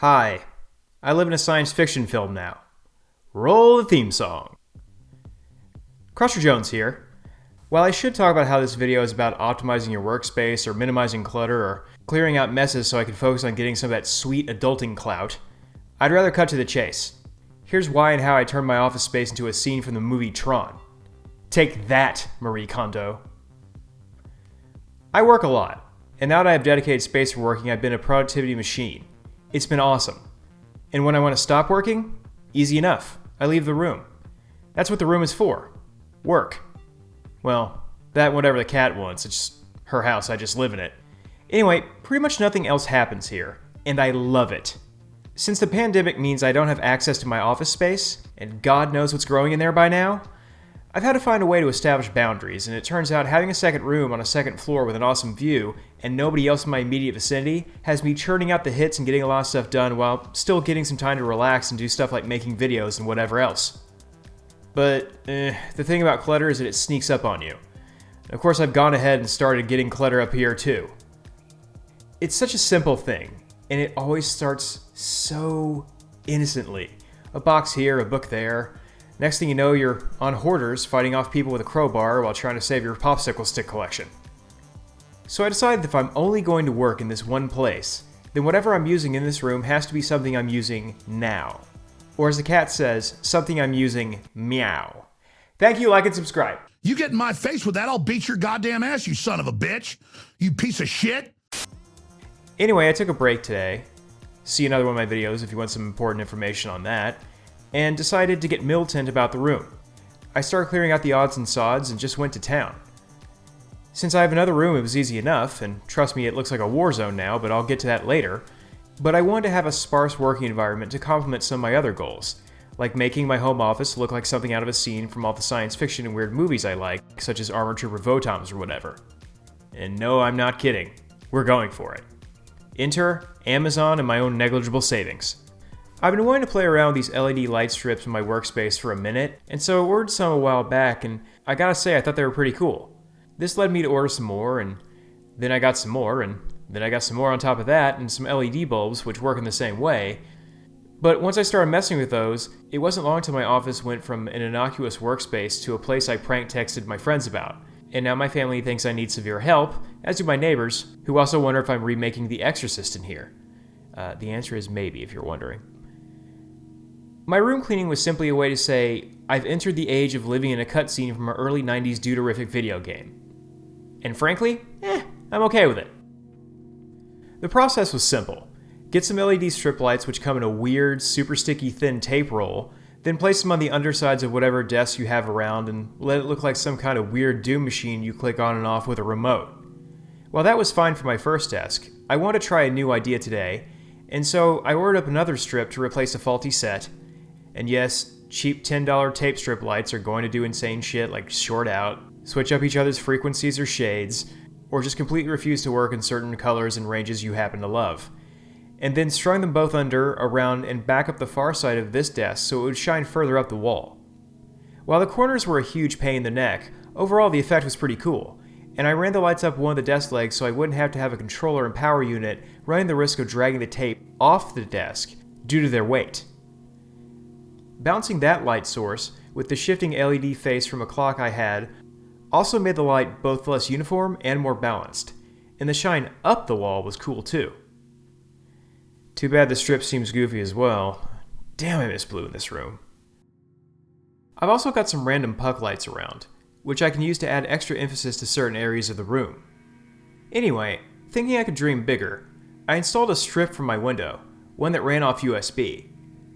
Hi, I live in a science fiction film now. Roll the theme song. Crusher Jones here. While I should talk about how this video is about optimizing your workspace or minimizing clutter or clearing out messes so I can focus on getting some of that sweet adulting clout, I'd rather cut to the chase. Here's why and how I turned my office space into a scene from the movie Tron. Take that, Marie Kondo. I work a lot, and now that I have dedicated space for working, I've been a productivity machine. It's been awesome. And when I want to stop working, easy enough. I leave the room. That's what the room is for. Work. Well, that and whatever the cat wants. It's her house, I just live in it. Anyway, pretty much nothing else happens here, and I love it. Since the pandemic means I don't have access to my office space, and God knows what's growing in there by now, I've had to find a way to establish boundaries, and it turns out having a second room on a second floor with an awesome view and nobody else in my immediate vicinity has me churning out the hits and getting a lot of stuff done while still getting some time to relax and do stuff like making videos and whatever else. But the thing about clutter is that it sneaks up on you. Of course, I've gone ahead and started getting clutter up here too. It's such a simple thing, and it always starts so innocently. A box here, a book there. Next thing you know, you're on Hoarders fighting off people with a crowbar while trying to save your popsicle stick collection. So I decided that if I'm only going to work in this one place, then whatever I'm using in this room has to be something I'm using now. Or as the cat says, something I'm using meow. Thank you, like and subscribe. You get in my face with that, I'll beat your goddamn ass, you son of a bitch. You piece of shit. Anyway, I took a break today. See another one of my videos if you want some important information on that. And decided to get militant about the room. I started clearing out the odds and sods and just went to town. Since I have another room, it was easy enough, and trust me, it looks like a war zone now, but I'll get to that later. But I wanted to have a sparse working environment to complement some of my other goals, like making my home office look like something out of a scene from all the science fiction and weird movies I like, such as Armored Trooper Votoms or whatever. And no, I'm not kidding. We're going for it. Enter Amazon and my own negligible savings. I've been wanting to play around with these LED light strips in my workspace for a minute, and so I ordered some a while back, and I gotta say I thought they were pretty cool. This led me to order some more, and then I got some more, and then I got some more on top of that, and some LED bulbs, which work in the same way. But once I started messing with those, it wasn't long till my office went from an innocuous workspace to a place I prank texted my friends about. And now my family thinks I need severe help, as do my neighbors, who also wonder if I'm remaking The Exorcist in here. The answer is maybe, if you're wondering. My room cleaning was simply a way to say, I've entered the age of living in a cutscene from an early 90s duderific video game. And frankly, I'm okay with it. The process was simple. Get some LED strip lights which come in a weird, super sticky thin tape roll, then place them on the undersides of whatever desk you have around and let it look like some kind of weird Doom machine you click on and off with a remote. While that was fine for my first desk, I wanted to try a new idea today, and so I ordered up another strip to replace a faulty set. And yes, cheap $10 tape strip lights are going to do insane shit like short out, switch up each other's frequencies or shades, or just completely refuse to work in certain colors and ranges you happen to love. And then strung them both under, around, and back up the far side of this desk so it would shine further up the wall. While the corners were a huge pain in the neck, overall the effect was pretty cool, and I ran the lights up one of the desk legs so I wouldn't have to have a controller and power unit running the risk of dragging the tape off the desk due to their weight. Bouncing that light source with the shifting LED face from a clock I had also made the light both less uniform and more balanced, and the shine up the wall was cool too. Too bad the strip seems goofy as well. Damn, I miss blue in this room. I've also got some random puck lights around, which I can use to add extra emphasis to certain areas of the room. Anyway, thinking I could dream bigger, I installed a strip from my window, one that ran off USB.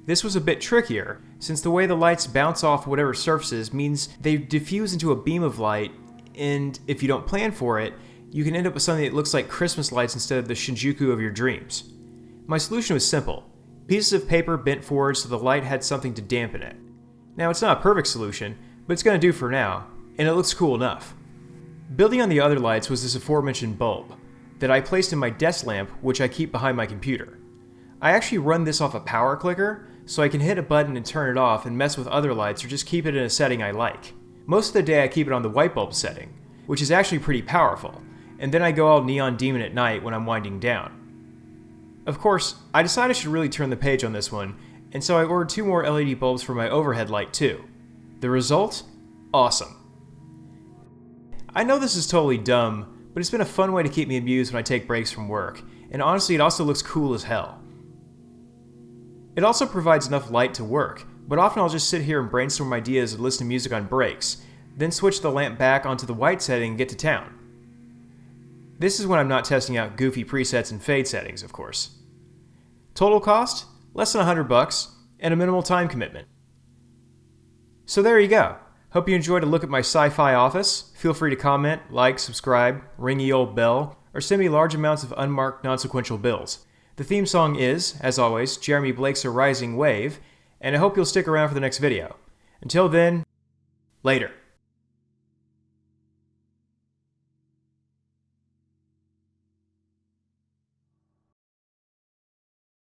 This was a bit trickier, since the way the lights bounce off whatever surfaces means they diffuse into a beam of light, and if you don't plan for it, you can end up with something that looks like Christmas lights instead of the Shinjuku of your dreams. My solution was simple. Pieces of paper bent forward so the light had something to dampen it. Now, it's not a perfect solution, but it's going to do for now, and it looks cool enough. Building on the other lights was this aforementioned bulb, that I placed in my desk lamp, which I keep behind my computer. I actually run this off a power clicker, so I can hit a button and turn it off and mess with other lights or just keep it in a setting I like. Most of the day I keep it on the white bulb setting, which is actually pretty powerful, and then I go all neon demon at night when I'm winding down. Of course, I decided I should really turn the page on this one, and so I ordered 2 more LED bulbs for my overhead light too. The result? Awesome. I know this is totally dumb, but it's been a fun way to keep me amused when I take breaks from work, and honestly it also looks cool as hell. It also provides enough light to work, but often I'll just sit here and brainstorm ideas and listen to music on breaks, then switch the lamp back onto the white setting and get to town. This is when I'm not testing out goofy presets and fade settings, of course. Total cost? Less than $100, and a minimal time commitment. So there you go. Hope you enjoyed a look at my sci-fi office. Feel free to comment, like, subscribe, ring the old bell, or send me large amounts of unmarked non-sequential bills. The theme song is, as always, Jeremy Blake's A Rising Wave, and I hope you'll stick around for the next video. Until then, later.